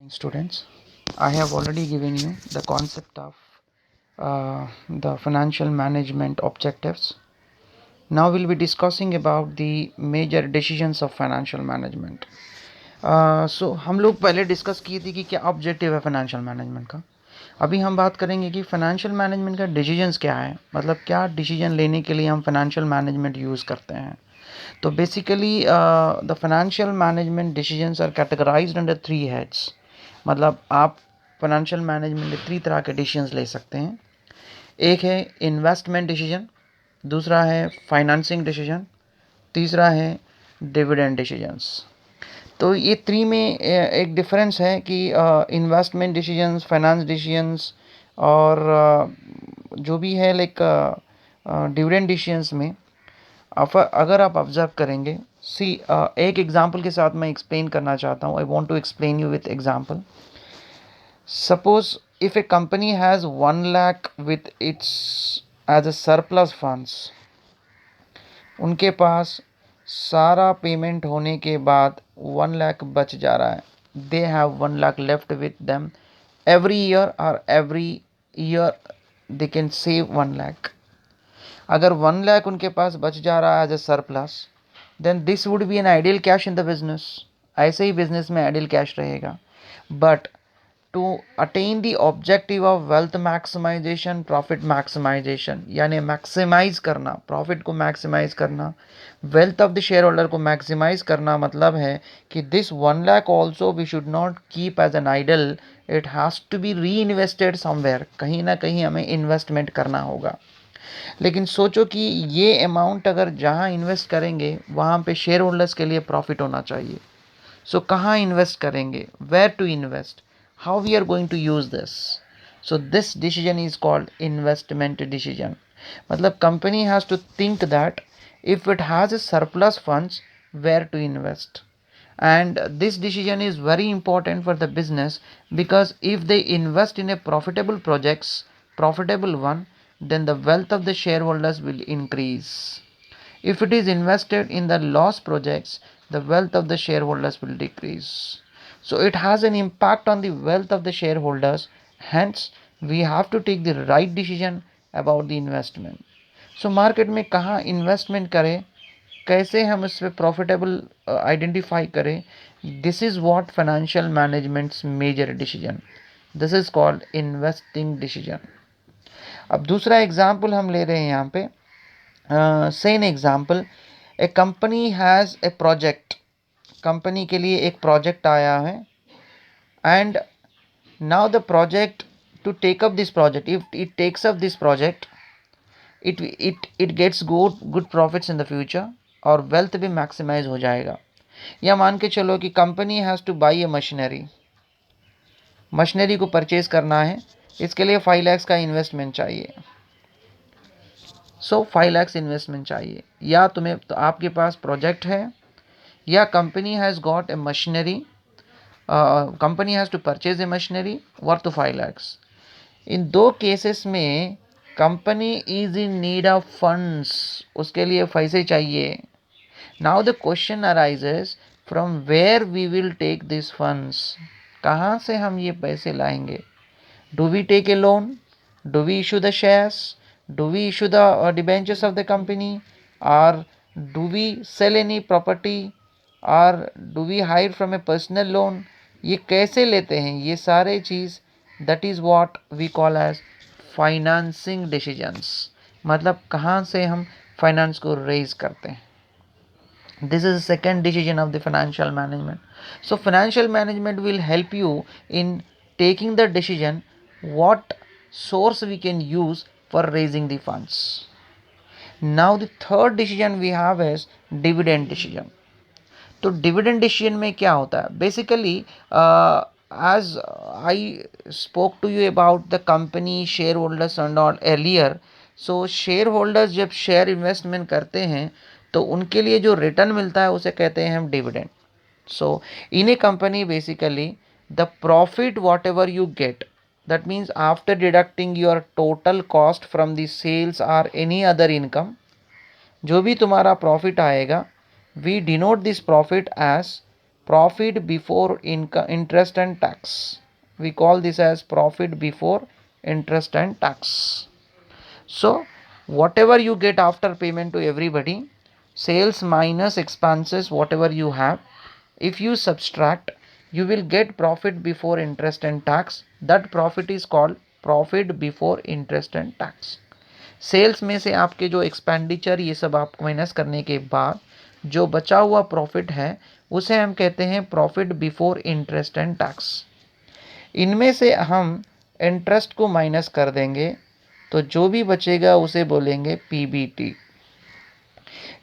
Students, I have already given you the concept of the financial management objectives. Now we'll be discussing about the major decisions of financial management. So हम लोग पहले discuss किए थे कि क्या objective है financial management का. अभी हम बात करेंगे कि फाइनेंशियल मैनेजमेंट का डिसीजंस क्या है, मतलब क्या डिसीजन लेने के लिए हम फाइनेंशियल मैनेजमेंट यूज़ करते हैं. तो basically the financial management decisions are categorised under 3 heads. मतलब आप फाइनेंशियल मैनेजमेंट में 3 तरह के डिसीजंस ले सकते हैं. एक है इन्वेस्टमेंट डिसीजन, दूसरा है फाइनेंसिंग डिसीजन, तीसरा है डिविडेंड डिसीजंस. तो ये 3 में एक डिफरेंस है कि इन्वेस्टमेंट डिसीजंस, फाइनेंस डिसीजंस और जो भी है लाइक डिविडेंड डिसीजंस में अगर आप ऑब्जर्व करेंगे. सी एक एग्जांपल के साथ मैं एक्सप्लेन करना चाहता हूँ. I want to explain you with example. Suppose if a company has 1 lakh with its as a surplus funds, उनके पास सारा पेमेंट होने के बाद 1 लाख बच जा रहा है. They have 1 lakh left with them. Every year they can save 1 lakh. अगर 1 लाख उनके पास बच जा रहा है as a surplus, then this would be an ideal cash in the business. ऐसे ही बिजनेस में आइडियल कैश रहेगा. But to attain the objective of wealth maximisation, profit maximisation, यानी मैक्सिमाइज करना, प्रॉफिट को मैक्सिमाइज करना, wealth of the share holder को maximise करना, मतलब है कि this 1 lakh also we should not keep as an idle. It has to be reinvested somewhere. कहीं ना कहीं हमें इन्वेस्टमेंट करना होगा. लेकिन सोचो कि ये अमाउंट अगर जहाँ इन्वेस्ट करेंगे वहाँ पे शेयर होल्डर्स के लिए प्रॉफिट होना चाहिए. सो कहाँ इन्वेस्ट करेंगे, where to invest, how we are going to use this. So this decision is called investment decision. मतलब company has to think that if it has a surplus funds, where to invest. And this decision is very important for the business, because if they invest in a profitable one, then the wealth of the shareholders will increase. If it is invested in the loss projects, the wealth of the shareholders will decrease. So it has an impact on the wealth of the shareholders. Hence, we have to take the right decision about the investment. So market में कहाँ investment करें, कैसे हम इस पे profitable identify करें, this is what financial management's major decision. This is called investing decision. अब दूसरा एग्जाम्पल हम ले रहे हैं यहाँ पे. Same example, a company has a project. Company के लिए एक प्रोजेक्ट आया है. And now the project, to take up this project, if it takes up this project, it gets good profits in the future और wealth भी maximise हो जाएगा. या मान के चलो कि company has two by A machinery को परचेज करना है. इसके लिए 5 लाख का इन्वेस्टमेंट चाहिए. सो 5 लाख इन्वेस्टमेंट चाहिए. या तुम्हें तो आपके पास प्रोजेक्ट है, या company has got a machinery, company has to purchase a machinery worth 5 lakhs. इन दो केसेस में company is in need of funds. उसके लिए पैसे चाहिए. Now the question arises, from where we will take this funds. कहाँ से हम ये पैसे लाएंगे. Do we take a loan, do we issue the shares, do we issue the debentures of the company, और do we cell any property, और do we hire from a personal loan. ये कैसे लेते हैं ये सारे चीज़, that is what we call as financing decisions. मतलब कहाँ से हम फाइनेंस को रेज करते हैं. This is the second decision of the financial management. So financial management will help you in taking the decision what source we can use for raising the funds. Now the third decision we have is dividend decision. तो dividend decision में क्या होता है. Basically as I spoke to you about the company shareholders and all earlier. So shareholders जब share investment करते हैं तो उनके लिए जो रिटर्न मिलता है उसे कहते हैं हम dividend. So in a company basically the profit whatever you get, that means after deducting your total cost from the sales or any other income, जो भी तुम्हारा प्रॉफिट आएगा, we denote this profit as profit before interest and tax. We call this as profit before interest and tax. So whatever you get after payment to everybody, sales minus expenses, whatever you have, if you subtract, you will get profit before interest and tax. That profit is called profit before interest and tax. Sales में से आपके जो expenditure ये सब आपको minus करने के बाद जो बचा हुआ प्रॉफिट है उसे हम कहते हैं profit before interest and tax. इनमें से हम इंटरेस्ट को माइनस कर देंगे तो जो भी बचेगा उसे बोलेंगे पीबीटी.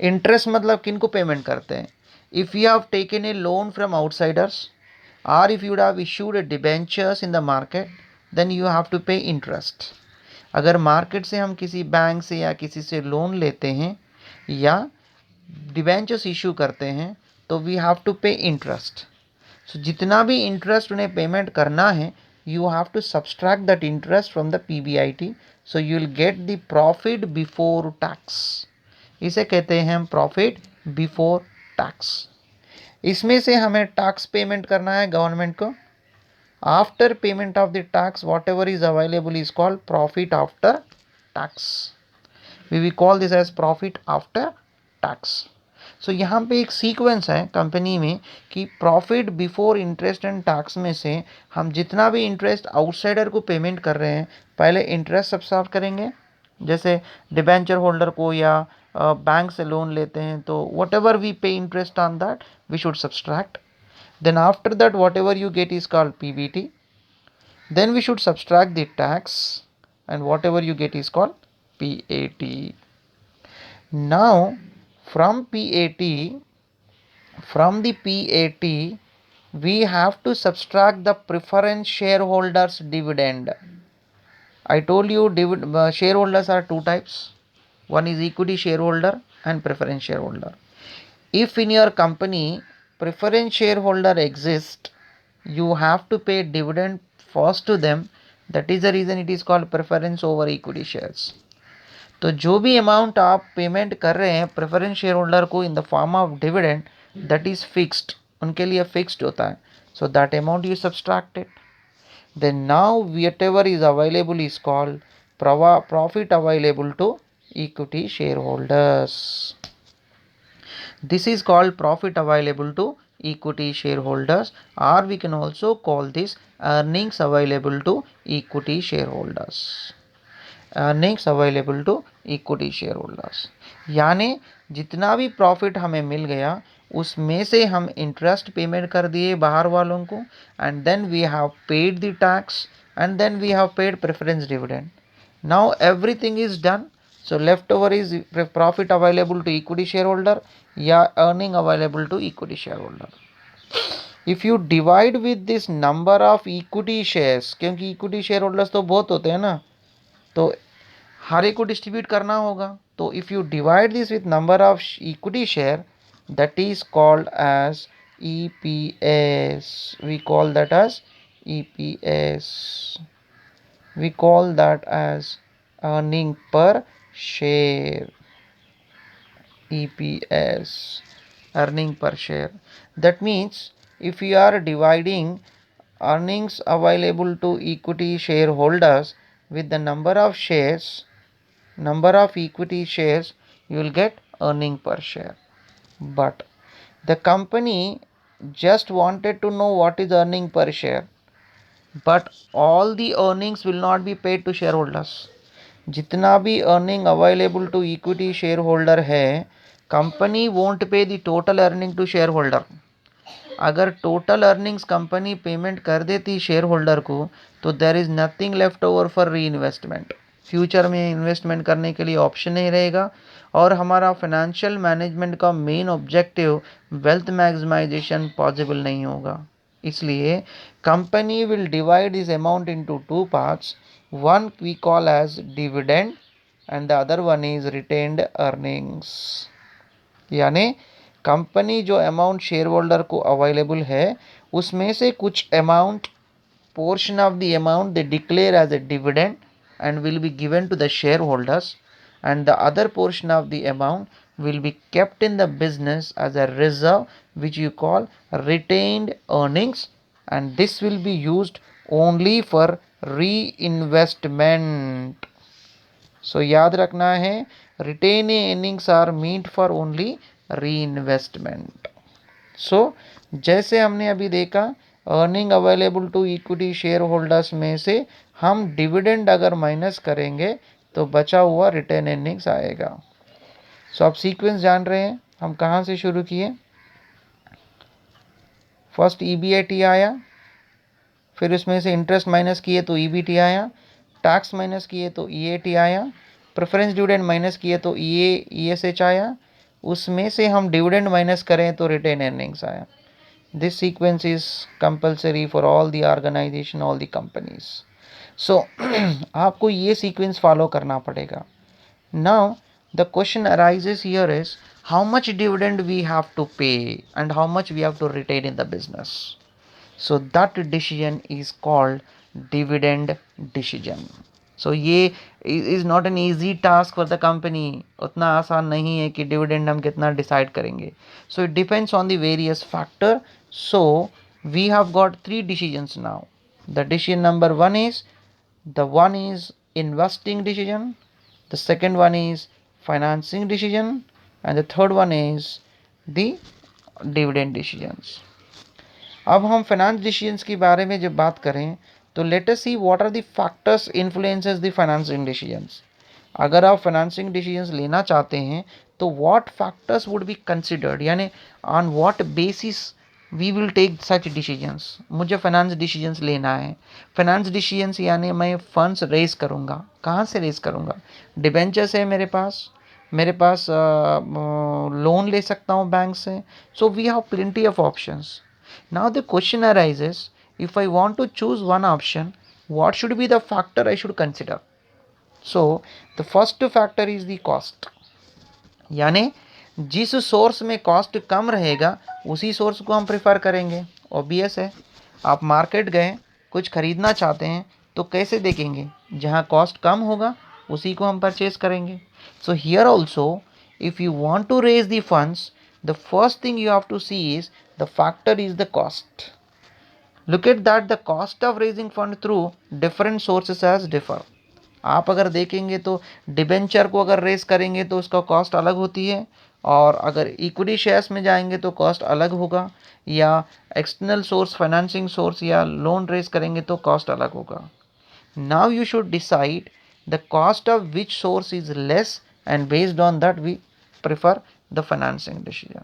इंटरेस्ट मतलब किन को पेमेंट करते हैं? If you have taken a loan from outsiders और if you have issued debentures in the market then you have to pay interest. अगर मार्केट से हम किसी बैंक से या किसी से लोन लेते हैं या डिबेंचर्स इशू करते हैं तो we have to pay interest. सो जितना भी इंटरेस्ट उन्हें पेमेंट करना है you have to subtract that interest from the PBIT, so you will get the profit before tax. इसे कहते हैं हम प्रॉफिट बिफोर टैक्स. इसमें से हमें टैक्स पेमेंट करना है गवर्नमेंट को. After payment of the tax whatever is available is called profit after tax. We will call this as profit after tax. So यहाँ पे एक सीक्वेंस है कंपनी में कि profit before interest and tax में से हम जितना भी इंटरेस्ट आउटसाइडर को पेमेंट कर रहे हैं पहले इंटरेस्ट सब्सट्रैक्ट करेंगे. जैसे डिबेंचर होल्डर को या बैंक से लोन लेते हैं तो whatever we pay interest on that we should subtract. Then after that whatever you get is called PBT. Then we should subtract the tax and whatever you get is called PAT. Now from the PAT we have to subtract the preference shareholders dividend. I told you shareholders are two types. One is equity shareholder and preference shareholder. If in your company preference shareholder exists, you have to pay dividend first to them. That is the reason it is called preference over equity shares. तो जो भी amount आप payment कर रहे हैं preference share holder को in the form of dividend that is fixed, उनके लिए फिक्स्ड होता है. So that amount you subtracted. Then now whatever is available is called profit available to equity share holders. This is called profit available to equity shareholders, or we can also call this earnings available to equity shareholders. Earnings available to equity share holders. यानी जितना भी profit हमें मिल गया उसमें से हम interest payment कर दिए बाहर वालों को and then we have paid the tax and then we have paid preference dividend. Now everything is done. So left over is profit available to equity share holder या earning available to equity share holder. If you divide with this number of equity shares, क्योंकि equity share holders तो बहुत होते हैं ना तो हर एक को डिस्ट्रीब्यूट करना होगा. तो if you divide this with number of equity share that is called as EPS. We call that as EPS. We call that as earning per share. EPS, earning per share. That means if you are dividing earnings available to equity shareholders with the number of shares, number of equity shares, you will get earning per share. But the company just wanted to know what is earning per share, but all the earnings will not be paid to shareholders. जितना भी earning available to equity share holder है company won't pay the total earning to share holder. अगर total earnings company payment कर देती share holder को तो there is nothing left over for reinvestment. Future में investment करने के लिए ऑप्शन नहीं रहेगा और हमारा फाइनेंशियल मैनेजमेंट का main objective wealth maximisation possible नहीं होगा. इसलिए company will divide this amount into two parts. One we call as dividend and the other one is retained earnings. यानी कंपनी जो अमाउंट शेयर होल्डर को available है उसमें से कुछ amount portion of the amount they declare as a dividend and will be given to the shareholders, and the other portion of the amount will be kept in the business as a reserve, which you call retained earnings, and this will be used only for reinvestment. So याद रखना है, retained earnings are meant for only reinvestment. So जैसे हमने अभी देखा, earning available to equity share holders में से हम डिविडेंड अगर माइनस करेंगे तो बचा हुआ रिटेन अर्निंग्स आएगा. सो आप सीक्वेंस जान रहे हैं, हम कहाँ से शुरू किए. फर्स्ट ईबीआईटी आया, फिर उसमें से इंटरेस्ट माइनस किए तो ईबीटी आया, टैक्स माइनस किए तो ईएटी आया, प्रेफरेंस डिविडेंड माइनस किए तो ईएसएच आया, उसमें से हम डिविडेंड माइनस करें तो रिटेन अर्निंग्स आया. This sequence is compulsory for all the organisation, all the companies. So आपको ये सीक्वेंस फॉलो करना पड़ेगा. Now the question arises here is how much dividend we have to pay and how much we have to retain in the business. So that decision is called dividend decision. So ये is not an easy task for the company. उतना आसान नहीं है कि dividend हम कितना decide करेंगे. So it depends on the various factor. So we have got 3 decisions now. The decision number 1 is, the one is investing decision, the second one is financing decision, and the third one is the dividend decisions. अब हम finance decisions के बारे में जब बात करें तो let us see what are the factors influences the financing decisions. अगर आप फाइनेंसिंग डिसीजंस लेना चाहते हैं तो what factors would be considered, यानी on what basis we will take such decisions. मुझे फाइनेंस डिसीजंस लेना है. फाइनेंस डिसीजंस यानी मैं फंड्स रेज करूँगा. कहाँ से रेज करूँगा? डिबेंचर्स है मेरे पास लोन ले सकता हूँ बैंक से. So we have plenty of options. Now the question arises, if I want to choose one option, what should be the factor I should consider? So the first factor is the cost. यानी जिस source में cost कम रहेगा उसी source को हम prefer करेंगे. Obvious है. आप मार्केट गए, कुछ खरीदना चाहते हैं तो कैसे देखेंगे? जहाँ कॉस्ट कम होगा उसी को हम परचेज करेंगे. So here also if you want to raise the funds, the first thing you have to see is the factor is the cost. Look at that, the cost of raising fund through different sources has differ. आप अगर देखेंगे तो debenture को अगर race करेंगे तो उसका cost अलग होती है, और अगर इक्विटी शेयर्स में जाएंगे तो कॉस्ट अलग होगा, या एक्सटर्नल सोर्स फाइनेंसिंग सोर्स या लोन रेस करेंगे तो कॉस्ट अलग होगा. Now you should decide the cost of which source is less, and based on that we prefer the financing decision.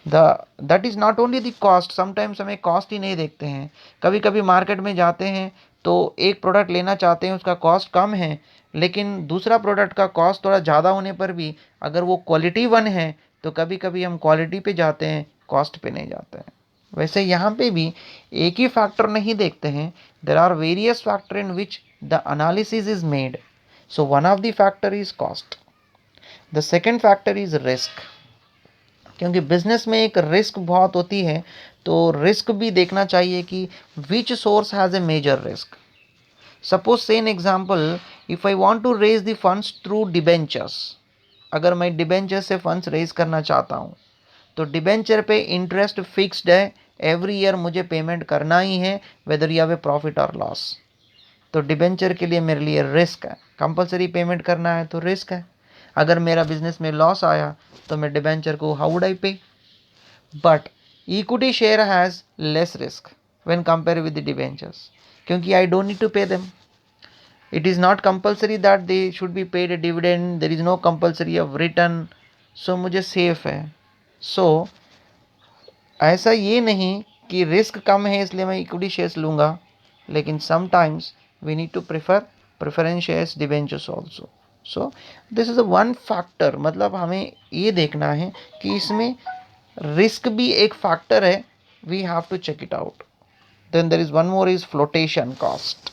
That is not only the cost. Sometimes हमें cost ही नहीं देखते हैं. कभी कभी मार्केट में जाते हैं तो एक प्रोडक्ट लेना चाहते हैं, उसका कॉस्ट कम है, लेकिन दूसरा प्रोडक्ट का कॉस्ट थोड़ा ज़्यादा होने पर भी अगर वो क्वालिटी वन है तो कभी कभी हम क्वालिटी पे जाते हैं, कॉस्ट पे नहीं जाते हैं. वैसे यहाँ पे भी एक ही फैक्टर नहीं देखते हैं. There are various factor in which the analysis is made. So one of the factor is cost. The second factor is risk. क्योंकि बिजनेस में एक रिस्क बहुत होती है, तो रिस्क भी देखना चाहिए कि which source has a major risk. Suppose say an example, if I want to raise the funds through debentures. अगर मैं डिबेंचर से फंड्स रेज करना चाहता हूँ तो डिबेंचर पे इंटरेस्ट फिक्स्ड है, एवरी ईयर मुझे पेमेंट करना ही है, whether you have a profit और लॉस. तो डिबेंचर के लिए मेरे लिए रिस्क है, कंपलसरी पेमेंट करना है तो रिस्क है. अगर मेरा बिजनेस में लॉस आया तो मैं डिबेंचर को how would I pay. But equity share has less risk when compare with the debentures, क्योंकि I don't need to pay them. It is not compulsory that they should be paid a dividend. There is no compulsory of return. So मुझे safe है. सो ऐसा ये नहीं कि risk कम है इसलिए मैं इक्विटी शेयर्स लूँगा, लेकिन sometimes we need to preference shares debentures also. So this is a one factor. मतलब हमें ये देखना है कि इसमें रिस्क भी एक फैक्टर है. We have to check it out. Then there is one more is flotation cost.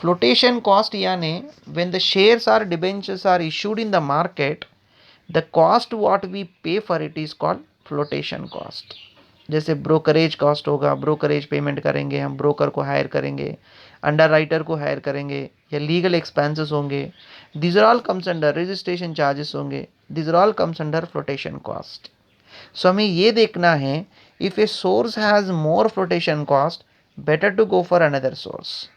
Flotation cost यानी when the shares or debentures are issued in the market, the cost what we pay for it is called flotation cost. जैसे brokerage cost होगा, brokerage payment करेंगे, हम broker को hire करेंगे, underwriter को hire करेंगे, या लीगल एक्सपेंसेस होंगे, this are all comes under, registration charges होंगे, this are all comes under flotation cost. So हमें ये देखना है, if a source has more flotation cost, better to go for another source.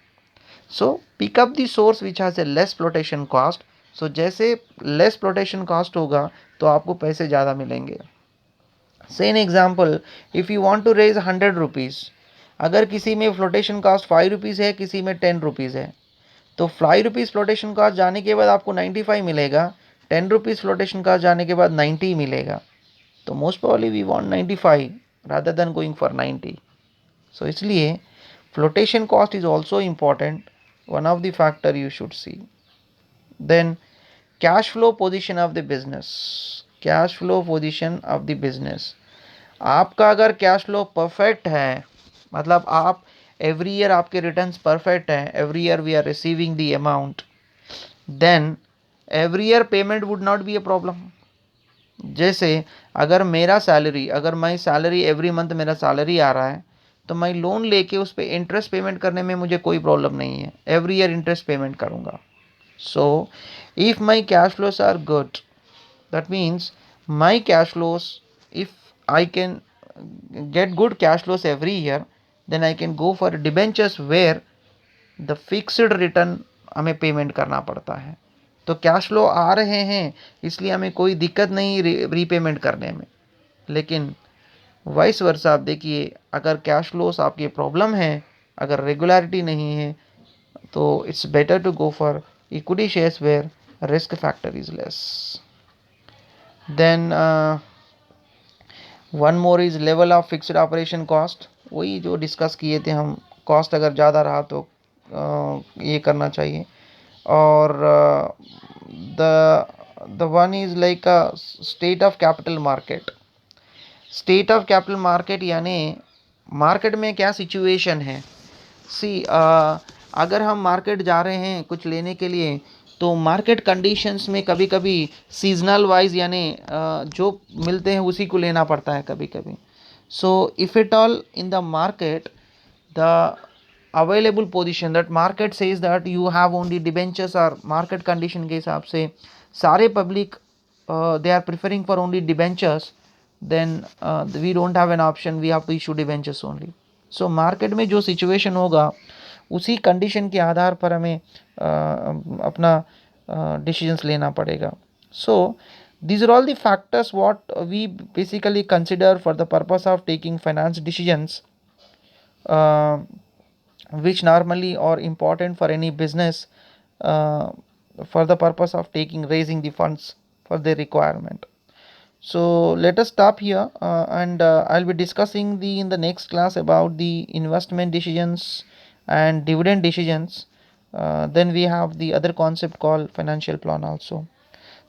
So pick up the source which has a less flotation cost. So जैसे less flotation cost होगा तो आपको पैसे ज़्यादा मिलेंगे. Say an example, if you want to raise 100 rupees, अगर किसी में फ्लोटेशन कॉस्ट 5 रुपीज़ है, किसी में 10 रुपीज़ है, तो 5 रुपीज़ फ्लोटेशन कॉस्ट जाने के बाद आपको 95 मिलेगा, 10 रुपीज़ फ्लोटेशन कॉस्ट जाने के बाद 90 मिलेगा. तो most probably we want 95 rather than going for 90. So इसलिए flotation cost is also important, one of the factor you should see. Then cash flow position of the business. Cash flow position of the business. आपका अगर cash flow perfect है, मतलब आप every year आपके returns perfect हैं, every year we are receiving the amount, then every year payment would not be a problem. जैसे अगर मेरा सैलरी, अगर मैं सैलरी एवरी मंथ मेरा सैलरी आ रहा है, तो मैं लोन लेके उस पर इंटरेस्ट पेमेंट करने में मुझे कोई प्रॉब्लम नहीं है, एवरी ईयर इंटरेस्ट पेमेंट करूँगा. So if my cash flows are good, that means my cash flows, if I can get good cash flows every year, then I can go for debentures where the fixed return हमें payment करना पड़ता है. तो cash flow आ रहे हैं इसलिए हमें कोई दिक्कत नहीं रीपेमेंट करने में. लेकिन वाइस वर्सा आप देखिए, अगर कैश फ्लोस आपकी प्रॉब्लम है, अगर रेगुलरिटी नहीं है, तो it's better to go for equity shares where risk factor is less. Then one more is level of fixed operation cost. वही जो डिस्कस किए थे हम, कॉस्ट अगर ज़्यादा रहा तो ये करना चाहिए. और the one is like a state of capital market. State of capital market यानी मार्केट में क्या सिचुएशन है. सी अगर हम मार्केट जा रहे हैं कुछ लेने के लिए, तो मार्केट कंडीशंस में कभी कभी सीजनल वाइज यानी जो मिलते हैं उसी को लेना पड़ता है कभी कभी. So if it all in the market the available position that market says that you have only debentures, और मार्केट कंडीशन के हिसाब से सारे public they are preferring for only debentures, then we don't have an option, we have to issue debentures only. So market में जो situation होगा उसी condition के आधार पर हमें अपना डिसीजंस लेना पड़ेगा. सो these are all the factors what we basically consider for the purpose of taking finance decisions, uh, which normally are important for any business, for the purpose of raising the funds for their requirement. So let us stop here, and I'll be discussing in the next class about the investment decisions and dividend decisions. Then we have the other concept called financial plan also.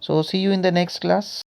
So see you in the next class.